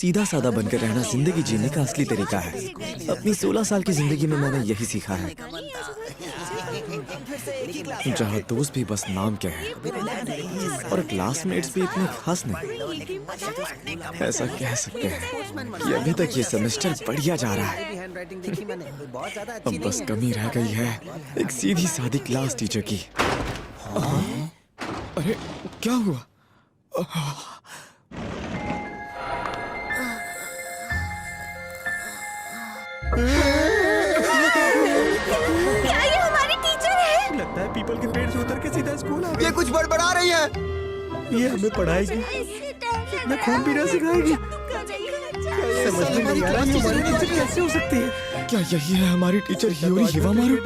सीधा साधा बनकर रहना जिंदगी जीने का असली तरीका है। अपनी 16 साल की जिंदगी में मैंने यही सीखा है, जहाँ दोस्त भी बस नाम के हैं और क्लासमेट्स भी इतने खास नहीं। ऐसा कह सकते हैं कि अभी तक ये सेमेस्टर बढ़िया जा रहा है। अब बस कमी रह गई है एक सीधी सादी क्लास टीचर की। अरे क्या हुआ? क्या ये हमारी टीचर है? लगता है पीपल के पेड़ से उतर के सीधा स्कूल आ गई। ये कुछ बड़बड़ा रही है। ये हमें पढ़ाएगी, इतना खून पीना सिखाएगी। समझ में नहीं आ रहा ये हमारी टीचर कैसे हो सकती है। क्या यही है हमारी टीचर हियोरी हिवामारू?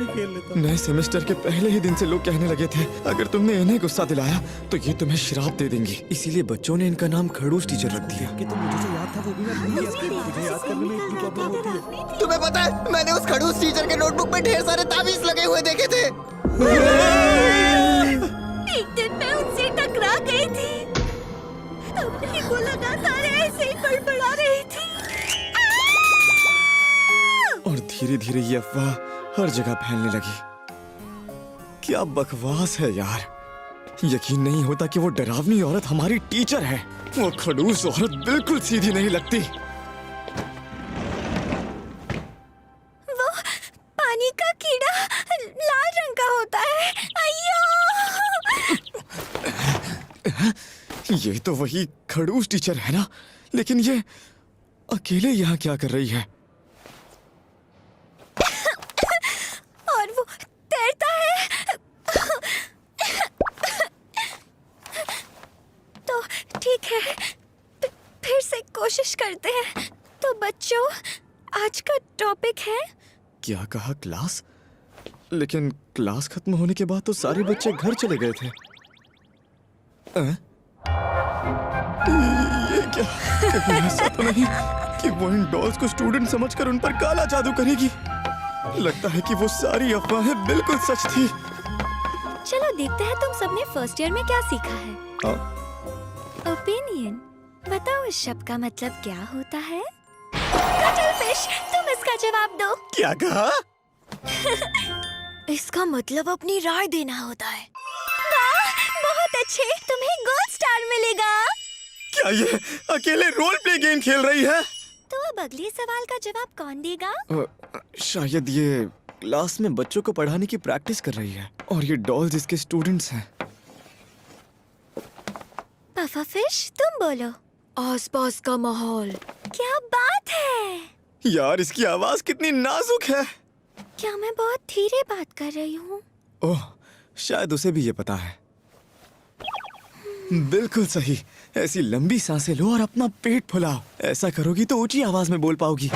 नए सेमेस्टर के पहले ही दिन से लोग कहने लगे थे अगर तुमने इन्हें गुस्सा दिलाया तो ये तुम्हें श्राप दे देंगी। इसीलिए बच्चों ने इनका नाम खड़ूस टीचर रख दिया। कि तुम मुझे जो याद था वो भी मैं भूल गया। मुझे याद करने में इतनी प्रॉब्लम होती है। तुम्हें पता है मैंने उस खड़ूस टीचर के नोटबुक में ढेर सारे ताबीज लगे हुए देखे थे। एक दिन मैं उनसे टकरा गई थी। तब भी वो लगातार ऐसे ही बड़बड़ा रही थी। और धीरे धीरे ये अफवाह हर जगह फैलने लगी। क्या बकवास है यार। यकीन नहीं होता कि वो डरावनी औरत हमारी टीचर है। वो खड़ूस औरत बिल्कुल सीधी नहीं लगती। वो पानी का कीड़ा लाल रंग का होता है। अय्यो! ये तो वही खड़ूस टीचर है ना, लेकिन ये अकेले यहाँ क्या कर रही है? और वो तैरता है। तो ठीक है, फिर से कोशिश करते हैं। तो बच्चों, आज का टॉपिक है। क्या कहा? क्लास? लेकिन क्लास खत्म होने के बाद तो सारे बच्चे घर चले गए थे। ये क्या? कहीं ऐसा तो नहीं कि वो इन डॉल्स को स्टूडेंट समझकर उन पर काला जादू करेगी? लगता है कि वो सारी अफवाहें बिल्कुल सच थी। चलो देखते हैं तुम सबने फर्स्ट ईयर में क्या सीखा है। ओपिनियन। बताओ इस शब्द का मतलब क्या होता है? कटलफिश, तुम इसका जवाब दो। क्या कहा? इसका मतलब अपनी राय देना होता है। वाह, बहुत अच्छे, तुम्हें गोल्ड स्टार मिलेगा। क्या ये अकेले रोल प्ले गेम खेल रही है? तो अब अगले सवाल का जवाब कौन देगा? शायद ये क्लास में बच्चों को पढ़ाने की प्रैक्टिस कर रही है और ये डॉल्स इसके स्टूडेंट्स हैं। पफाफिश, तुम बोलो। आसपास का माहौल। क्या बात है। यार इसकी आवाज कितनी नाजुक है। क्या मैं बहुत धीरे बात कर रही हूँ? ओह, शायद उसे भी ये पता है। बिल्कुल सही। ऐसी लंबी सांसें लो और अपना पेट फुलाओ। ऐसा करोगी तो ऊंची आवाज में बोल पाओगी।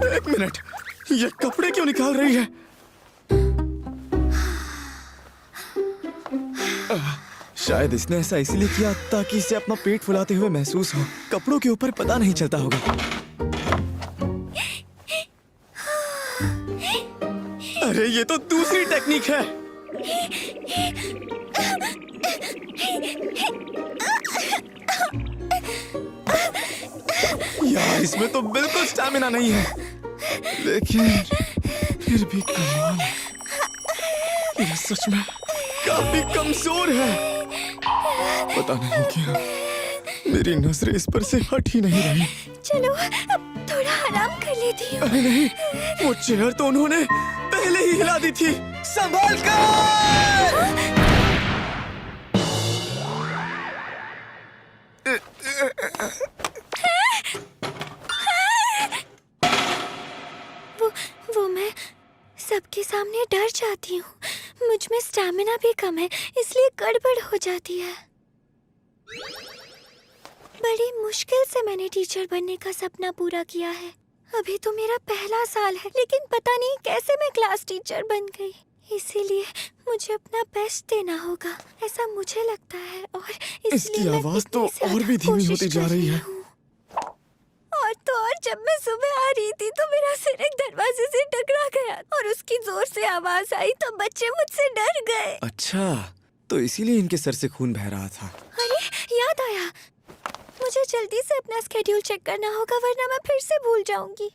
एक मिनट, ये कपड़े क्यों निकाल रही है? शायद इसने ऐसा इसलिए किया ताकि इसे अपना पेट फुलाते हुए महसूस हो। कपड़ों के ऊपर पता नहीं चलता होगा। अरे ये तो दूसरी टेक्निक है। यार इसमें तो बिल्कुल स्टैमिना नहीं है, लेकिन फिर भी कमाल है। ये सच में काफी कमजोर है। पता नहीं क्या मेरी नजरें इस पर से हट ही नहीं रही। चलो अब थोड़ा आराम कर लेती हूँ। अरे नहीं, वो चेयर तो उन्होंने पहले ही हिला दी थी। संभाल कर! वो मैं सबके सामने डर जाती हूँ। मुझ में स्टैमिना भी कम है, इसलिए गड़बड़ हो जाती है। बड़ी मुश्किल से मैंने टीचर बनने का सपना पूरा किया है। अभी तो मेरा पहला साल है, लेकिन पता नहीं कैसे मैं क्लास टीचर बन गई। इसीलिए मुझे अपना बेस्ट देना होगा, ऐसा मुझे लगता है। और इसकी आवाज तो और भी धीमी होती जा रही है। और जब मैं सुबह आ रही थी तो मेरा सिर एक दरवाजे से टकरा गया और उसकी जोर से आवाज आई तो बच्चे मुझसे डर गए। अच्छा, तो इसीलिए इनके सर से खून बह रहा था। अरे याद आया, मुझे जल्दी से अपना स्केड्यूल चेक करना होगा वरना मैं फिर से भूल जाऊंगी।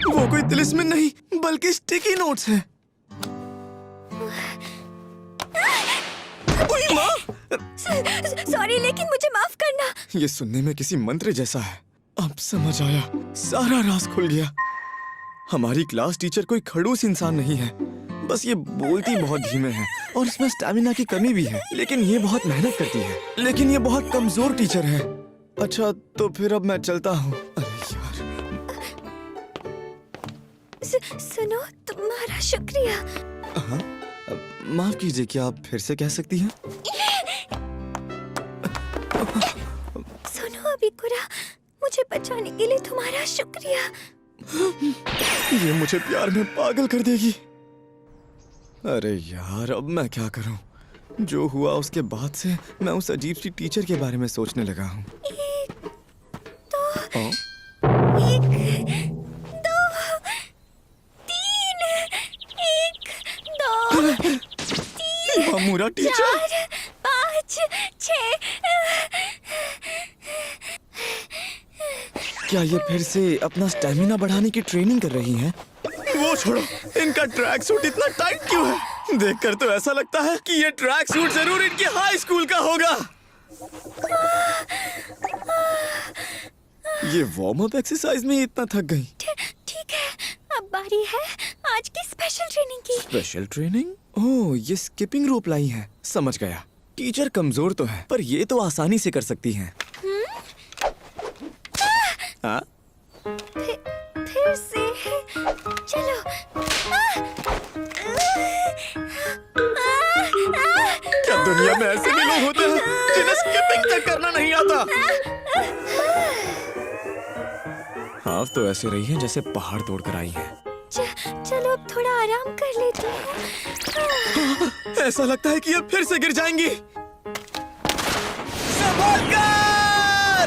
वो कोई तिलिस्म नहीं बल्कि स्टिकी नोट्स हैं। ओए माँ! सॉरी लेकिन मुझे माफ करना। ये सुनने में किसी मंत्र जैसा है। अब समझ आया, सारा राज खुल गया। हमारी क्लास टीचर कोई खड़ूस इंसान नहीं है, बस ये बोलती बहुत धीमे है और इसमें स्टैमिना की कमी भी है। लेकिन ये बहुत मेहनत करती है, लेकिन ये बहुत कमजोर टीचर है। अच्छा तो फिर अब मैं चलता हूँ। अरे यार। सुनो, तुम्हारा शुक्रिया। हाँ, माफ कीजिए, क्या आप फिर से कह सकती हैं? सुनो अबिकुरा, मुझे बचाने के लिए तुम्हारा शुक्रिया। ये मुझे प्यार में पागल कर देगी। अरे यार, अब मैं क्या करूं? जो हुआ उसके बाद से मैं उस अजीब सी टीचर के बारे में सोचने लगा हूं। एक, दो, हाँ? एक, दो, तीन, एक, दो, हिवामुरा टीचर। चार, पाँच, 6। क्या ये फिर से अपना स्टैमिना बढ़ाने की ट्रेनिंग कर रही हैं? वो छोड़ो, इनका ट्रैक सूट इतना टाइट क्यों है? देखकर तो ऐसा लगता है कि ये ट्रैक सूट जरूर इनकी हाई स्कूल का होगा। ये वार्म अप एक्सरसाइज में इतना थक गई। ठीक है, अब बारी है आज की स्पेशल ट्रेनिंग की। Special training? ओह, ये स्किपिंग रोप लाई है। समझ गया। टीचर कमजोर तो है, पर ये तो आसानी से कर सकती हैं। हाँ? फिर से चलो। क्या दुनिया में ऐसे भी लोग होते हैं जिन्हें स्किपिंग तक करना नहीं आता? हाँ, तो ऐसे रही है जैसे पहाड़ तोड़कर आई है। चलो अब थोड़ा आराम कर लेती हूँ। ऐसा लगता है कि अब फिर से गिर जाएंगी। संभल कर!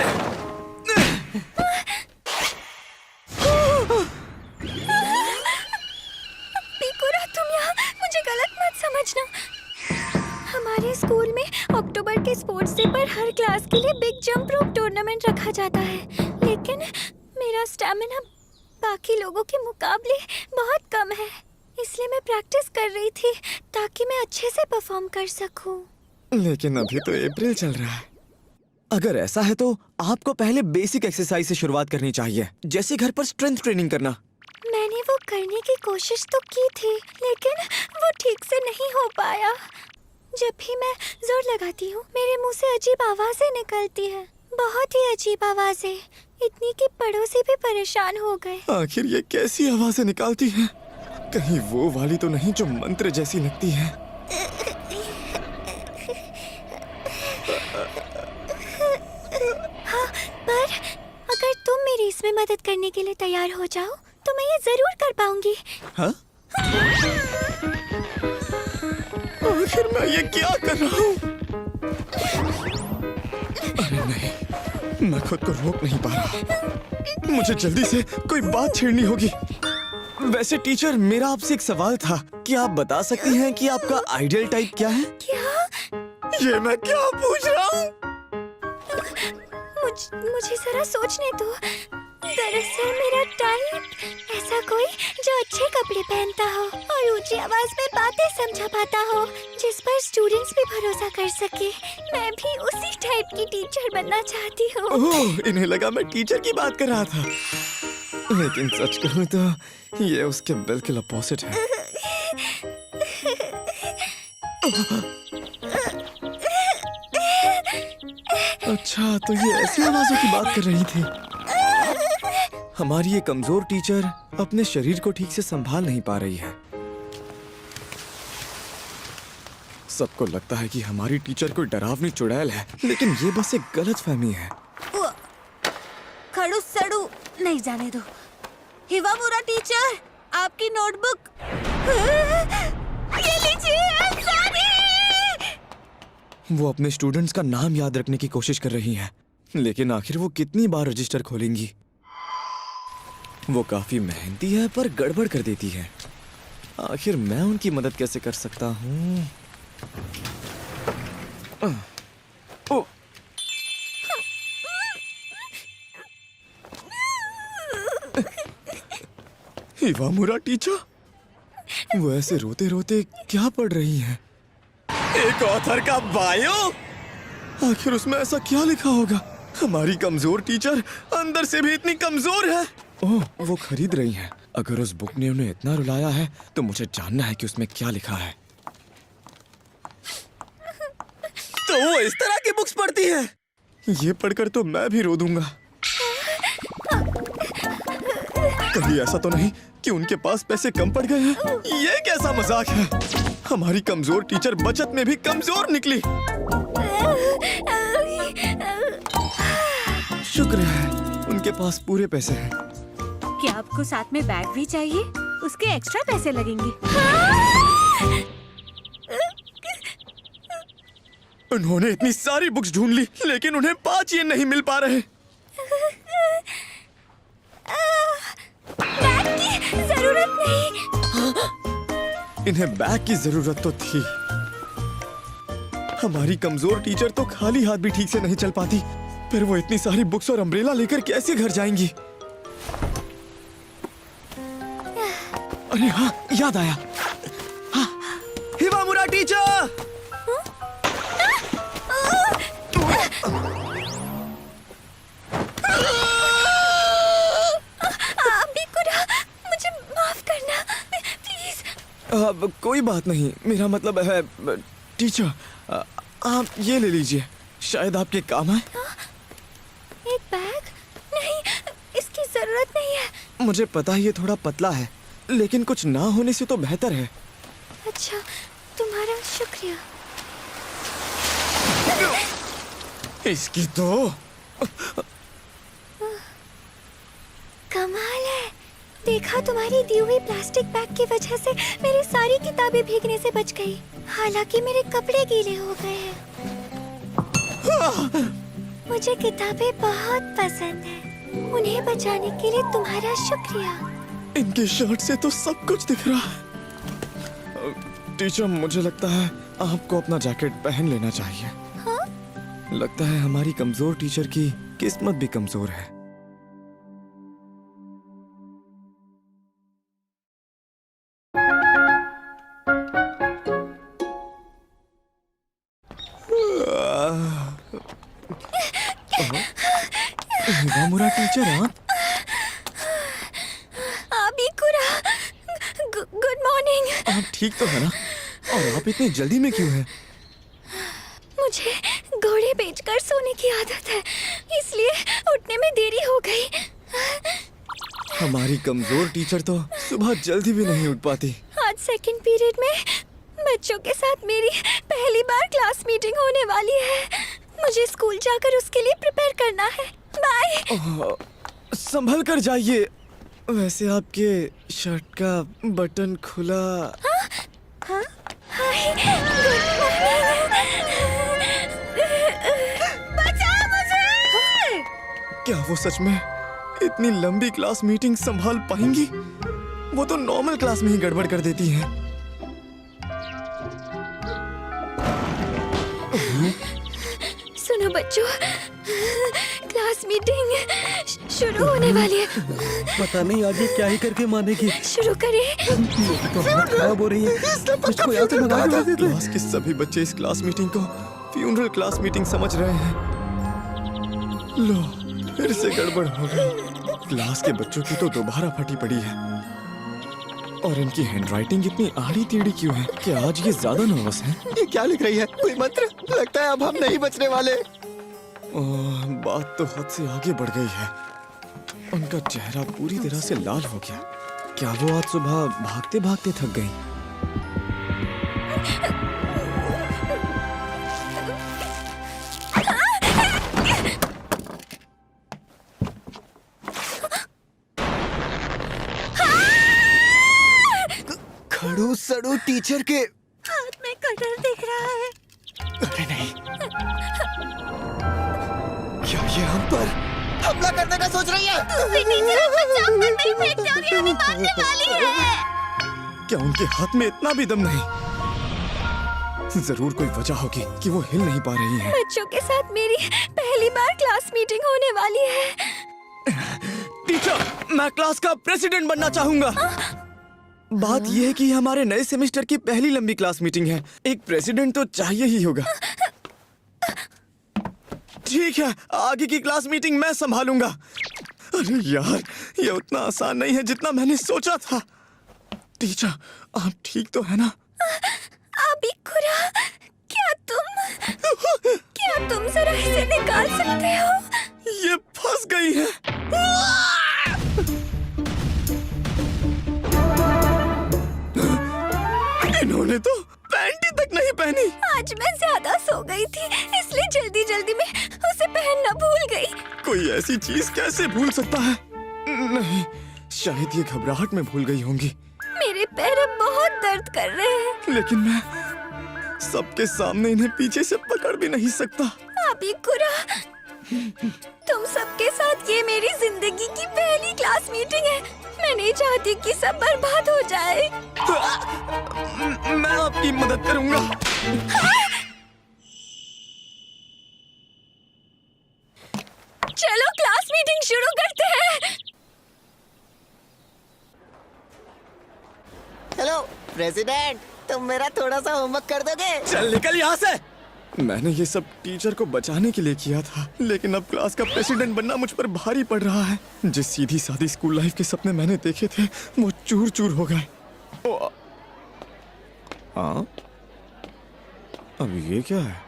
बिकुरा, तुम यहाँ मुझे गलत मत समझना। हमारे स्कूल में अक्टूबर के स्पोर्ट्स डे पर हर क्लास के लिए बिग जंप रोप टूर्नामेंट रखा जाता है, लेकिन मेरा स्टैमिना बाकी लोगों के मुकाबले बहुत कम है, इसलिए मैं प्रैक्टिस कर रही थी ताकि मैं अच्छे से परफॉर्म कर सकूं। लेकिन अभी तो अप्रैल चल रहा है। अगर ऐसा है तो आपको पहले बेसिक एक्सरसाइज से शुरुआत करनी चाहिए, जैसे घर पर स्ट्रेंथ ट्रेनिंग करना। मैंने वो करने की कोशिश तो की थी, लेकिन वो ठीक से नहीं हो पाया। जब भी मैं जोर लगाती हूँ, मेरे मुंह से अजीब आवाजें निकलती हैं, बहुत ही अजीब आवाजें, इतनी कि पड़ोसी भी परेशान हो गए। आखिर ये कैसी आवाजें निकालती हैं? कहीं वो वाली तो नहीं जो मंत्र जैसी लगती है? हाँ, पर अगर तुम मेरी इसमें मदद करने के लिए तैयार हो जाओ तो मैं ये जरूर कर पाऊंगी। हाँ? आखिर मैं ये क्या कर रहा हूँ? अरे नहीं, मैं खुद को रोक नहीं पा रहा। मुझे जल्दी से कोई बात छेड़नी होगी। वैसे टीचर, मेरा आपसे एक सवाल था। क्या आप बता सकती हैं कि आपका आइडियल टाइप क्या है? क्या? ये मैं क्या पूछ रहा हूँ? मुझे जरा सोचने दो। दरअसल मेरा टाइप ऐसा कोई जो अच्छे कपड़े पहनता हो और ऊंची आवाज में बातें समझा पाता हो, जिस पर स्टूडेंट्स भी भरोसा कर सके। मैं भी उसी टाइप की टीचर बनना चाहती हूँ। ओह, इन्हें लगा मैं टीचर की बात कर रहा था, लेकिन सच कहूँ तो ये उसके बिल्कुल अपोजिट है। अच्छा, तो ये ऐसी आवाजों की बात कर रही थी। हमारी ये कमजोर टीचर अपने शरीर को ठीक से संभाल नहीं पा रही है। सबको लगता है कि हमारी टीचर कोई डरावनी चुड़ैल है, लेकिन ये बस एक गलतफहमी है। खड़ू सड़ू नहीं जाने दो। हिवामुरा टीचर, आपकी नोटबुक। ये लीजिए, वो अपने स्टूडेंट्स का नाम याद रखने की कोशिश कर रही हैं, लेकिन आखिर वो कितनी बार रजिस्टर खोलेंगी? वो काफी मेहनती है पर गड़बड़ कर देती है। आखिर मैं उनकी मदद कैसे कर सकता हूँ? हिवामुरा टीचर, वो ऐसे रोते रोते क्या पढ़ रही हैं? एक ऑथर का बायो? आखिर उसमें ऐसा क्या लिखा होगा? हमारी कमजोर टीचर अंदर से भी इतनी कमजोर है। ओह, वो खरीद रही हैं। अगर उस बुक ने उन्हें इतना रुलाया है तो मुझे जानना है कि उसमें क्या लिखा है। तो वो इस तरह की बुक्स पढ़ती है। ये पढ़कर तो मैं भी रो दूंगा। कहीं ऐसा तो नहीं कि उनके पास पैसे कम पड़ गए हैं? ये कैसा मजाक है? हमारी कमजोर टीचर बचत में भी कमजोर निकली। शुक्र है उनके पास पूरे पैसे हैं। क्या आपको साथ में बैग भी चाहिए? उसके एक्स्ट्रा पैसे लगेंगे। उन्होंने इतनी सारी बुक्स ढूंढ ली, लेकिन उन्हें 5 येन नहीं मिल पा रहे। बैग की जरूरत नहीं। इन्हें बैग की जरूरत तो थी। हमारी कमजोर टीचर तो खाली हाथ भी ठीक से नहीं चल पाती, फिर वो इतनी सारी बुक्स और अम्ब्रेला लेकर कैसे घर जाएंगी? अरे हाँ, याद आया। हाँ, हिवामुरा टीचर! मुझे माफ करना प्लीज। कोई बात नहीं, मेरा मतलब है टीचर, आप ये ले लीजिए, शायद आपके काम आए। एक बैग? नहीं, इसकी जरूरत नहीं है। मुझे पता है ये थोड़ा पतला है, लेकिन कुछ ना होने से तो बेहतर है। अच्छा, तुम्हारा शुक्रिया। इसकी तो कमाल है। देखा, तुम्हारी दी हुई प्लास्टिक बैग की वजह से मेरी सारी किताबें भीगने से बच गई। हालांकि मेरे कपड़े गीले हो गए हैं। मुझे किताबें बहुत पसंद हैं। उन्हें बचाने के लिए तुम्हारा शुक्रिया। इनके शर्ट से तो सब कुछ दिख रहा है। टीचर, मुझे लगता है आपको अपना जैकेट पहन लेना चाहिए। हाँ? लगता है हमारी कमजोर टीचर की किस्मत भी कमजोर है। हिवामुरा टीचर, आप गुड मॉर्निंग। आप ठीक तो है ना? और आप इतनी जल्दी में क्यों हैं? मुझे घोड़े बेचकर सोने की आदत है, इसलिए उठने में देरी हो गई। हमारी कमजोर टीचर तो सुबह जल्दी भी नहीं उठ पाती। आज सेकंड पीरियड में बच्चों के साथ मेरी पहली बार क्लास मीटिंग होने वाली है। मुझे स्कूल जाकर उसके लिए प्रिपेयर करना है। बाय। संभल कर जाइए। वैसे आपके शर्ट का बटन खुला। हाँ? हाय, गुड मॉर्निंग। बचाओ मुझे। क्या वो सच में इतनी लंबी क्लास मीटिंग संभाल पाएंगी? वो तो नॉर्मल क्लास में ही गड़बड़ कर देती हैं। सुनो बच्चों, क्लास मीटिंग शुरू होने वाली है। पता नहीं आगे क्या ही करके मानेगी। शुरू करें। तो हालत खराब हो रही है। इसको यहाँ से भगा के दे दे। क्लास के सभी बच्चे इस क्लास मीटिंग को फ्यूनरल क्लास मीटिंग समझ रहे हैं। लो, फिर से गड़बड़ हो गई। क्लास के बच्चों की तो दोबारा फटी पड़ी है। और इनकी हैंडराइटिंग इतनी आड़ी टेढ़ी क्यों है? क्या आज ये ज्यादा नर्वस हैं? ये क्या लिख रही है? कोई मंत्र? लगता है अब हम नहीं बचने वाले। बात तो हद से आगे बढ़ गई है। उनका चेहरा पूरी तरह से लाल हो गया। क्या वो आज सुबह भागते भागते थक गई? खड़ू सड़ू टीचर के हाथ में कटर दिख रहा है। अरे नहीं, क्या ये हम पर हमला करने का सोच रही है? टीचर को चाप कर नहीं फेंक दो, ये हमें मारने वाली है। क्या उनके हाथ में इतना भी दम नहीं? जरूर कोई वजह होगी कि वो हिल नहीं पा रही हैं। बच्चों के साथ मेरी पहली बार क्लास मीटिंग होने वाली है। टीचर, मैं क्लास का प्रेसिडेंट बनना चाहूंगा। बात यह है कि हमारे नए सेमेस्टर की पहली लंबी क्लास मीटिंग है। एक प्रेसिडेंट तो चाहिए ही होगा। ठीक है, आगे की क्लास मीटिंग मैं संभालूंगा। अरे यार, ये उतना आसान नहीं है जितना मैंने सोचा था। टीचर, आप ठीक तो है ना? अबिकुरा, क्या तुम जरा इसे निकाल सकते हो? ये फंस गई है। इन्होंने तो पैंट ही तक नहीं पहनी। आज मैं ज्यादा सो गई थी, इसलिए जल्दी जल्दी में उसे पहनना भूल गई। कोई ऐसी चीज कैसे भूल सकता है? नहीं, शायद ये घबराहट में भूल गई होंगी। मेरे पैर अब बहुत दर्द कर रहे हैं। लेकिन मैं सबके सामने इन्हें पीछे से पकड़ भी नहीं सकता। अबिकुरा, तुम सबके साथ ये मेरी जिंदगी की पहली क्लास मीटिंग है। मैं नहीं चाहती कि सब बर्बाद हो जाए। मैं आपकी मदद करूंगा। चलो क्लास मीटिंग शुरू करते हैं। हेलो प्रेसिडेंट, तुम मेरा थोड़ा सा होमवर्क कर दोगे? चल निकल यहाँ से। मैंने ये सब टीचर को बचाने के लिए किया था, लेकिन अब क्लास का प्रेसिडेंट बनना मुझ पर भारी पड़ रहा है। जिस सीधी सादी स्कूल लाइफ के सपने मैंने देखे थे, वो चूर चूर हो गए। हाँ, अब ये क्या है?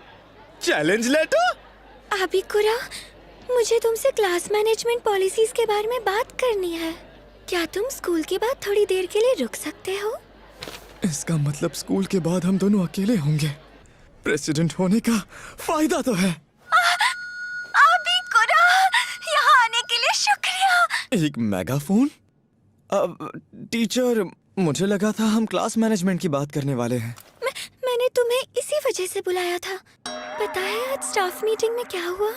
Challenge letter? अबिकुरा, मुझे तुमसे क्लास मैनेजमेंट पॉलिसीज के बारे में बात करनी है। क्या तुम स्कूल के बाद थोड़ी देर के लिए रुक सकते हो? इसका मतलब स्कूल के बाद हम दोनों अकेले होंगे। प्रेसिडेंट होने का फायदा तो है। अबिकुरा, यहाँ आने के लिए शुक्रिया। एक मेगाफोन? टीचर, मुझे लगा था हम क्लास मैनेजमेंट की बात करने वाले हैं। मैंने तुम्हें इसी वजह से बुलाया था। पता है आज स्टाफ मीटिंग में क्या हुआ?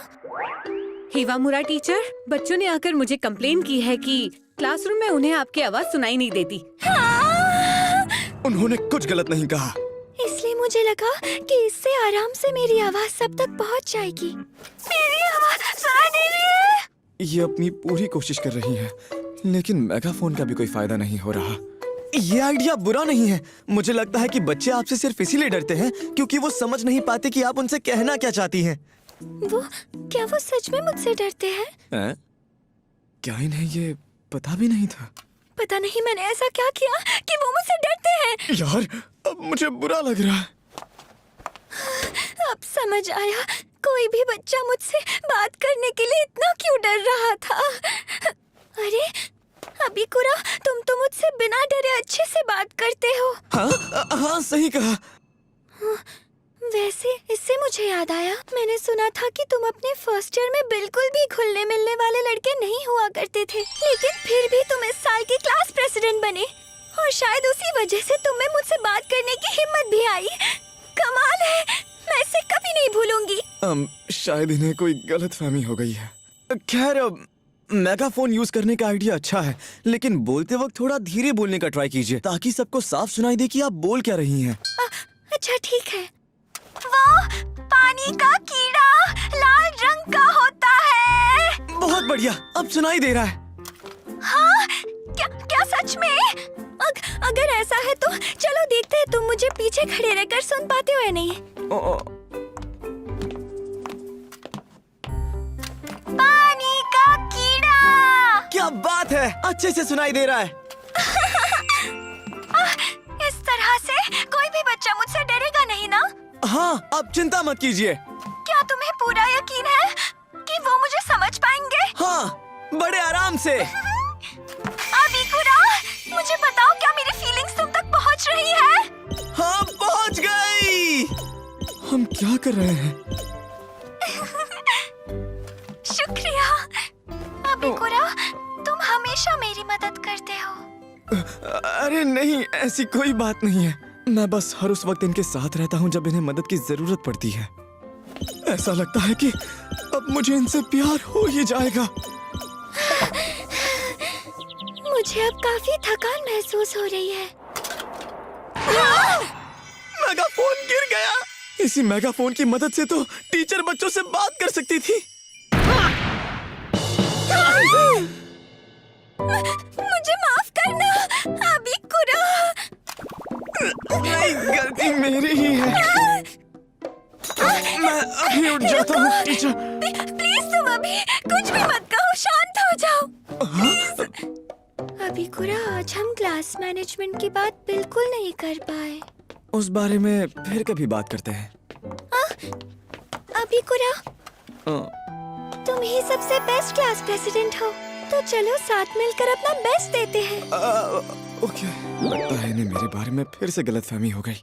हिवामुरा टीचर, बच्चों ने आकर मुझे कंप्लेन की है कि क्लासरूम में उन्हें आपकी आवाज सुनाई नहीं देती। उन्होंने कुछ गलत नहीं कहा। इसलिए मुझे लगा कि इससे आराम से मेरी आवाज सब तक पहुंच जाएगी। मेरी आवाज सुनाई दे रही है। ये अपनी पूरी कोशिश कर रही है, लेकिन मेगाफोन का भी कोई फायदा नहीं हो रहा। ये आइडिया बुरा नहीं है। मुझे लगता है कि बच्चे आपसे सिर्फ इसीलिए डरते हैं क्योंकि वो समझ नहीं पाते कि आप उनसे कहना क्या चाहती हैं। क्या वो सच में मुझसे डरते हैं? क्या इन्हें ये पता भी नहीं था? पता नहीं मैंने ऐसा क्या किया कि वो मुझसे डरते हैं। यार, अब मुझे बुरा लग रहा है। अब समझ आया, कोई भी बच्चा मुझसे बात करने के लिए इतना क्यों डर रहा था। अरे अबिकुरा, तुम तो मुझसे बिना डरे अच्छे से बात करते हो। हाँ, सही कहा। वैसे इससे मुझे याद आया, मैंने सुना था कि तुम अपने फर्स्ट ईयर में बिल्कुल भी घुलने मिलने वाले लड़के नहीं हुआ करते थे, लेकिन फिर भी तुम इस साल के क्लास प्रेसिडेंट बने और शायद उसी वजह से तुम में मुझसे बात करने की हिम्मत भी आई। कमाल है, मैं इसे कभी नहीं भूलूंगी। शायद इन्हें कोई गलतफहमी हो गई है। खैर, मेगाफोन यूज करने का आइडिया अच्छा है, लेकिन बोलते वक्त थोड़ा धीरे बोलने का ट्राई कीजिए ताकि सबको साफ सुनाई दे कि आप बोल क्या रही हैं। अच्छा ठीक है। वो पानी का कीड़ा लाल रंग का होता है। बहुत बढ़िया, अब सुनाई दे रहा है। हाँ, क्या सच में? अगर ऐसा है तो चलो देखते हैं तुम मुझे पीछे खड़े रहकर सुन पाते हो या नहीं। पानी का कीड़ा। क्या बात है, अच्छे से सुनाई दे रहा है। इस तरह से कोई भी बच्चा मुझसे डरेगा नहीं ना? हाँ, अब चिंता मत कीजिए। क्या तुम्हें पूरा यकीन है कि वो मुझे समझ पाएंगे? हाँ, बड़े आराम से। अबिकुरा, मुझे बताओ क्या मेरी फीलिंग्स तुम तक पहुंच रही है? हाँ, पहुंच गई। हम क्या कर रहे हैं? शुक्रिया। अबिकुरा, तुम हमेशा मेरी मदद करते हो। अरे नहीं, ऐसी कोई बात नहीं है। मैं बस हर उस वक्त इनके साथ रहता हूँ जब इन्हें मदद की जरूरत पड़ती है। ऐसा लगता है कि अब मुझे इनसे प्यार हो ही जाएगा। मुझे अब काफी थकान महसूस हो रही है। मेगाफोन गिर गया। इसी मेगाफोन की मदद से तो टीचर बच्चों से बात कर सकती थी। गलती मेरी ही है। मैं अभी उठ जाता हूँ टीचर। प्लीज तुम अभी कुछ भी मत कहो, शांत हो जाओ प्लीज। अभी कुरा, आज हम क्लास मैनेजमेंट की बात बिल्कुल नहीं कर पाए। उस बारे में फिर कभी बात करते हैं। अभी कुरा, आ, तुम ही सबसे बेस्ट क्लास प्रेसिडेंट हो, तो चलो साथ मिलकर अपना बेस्ट देते हैं। ओके, लगता है इन्हें मेरे बारे में फिर से गलतफहमी हो गई।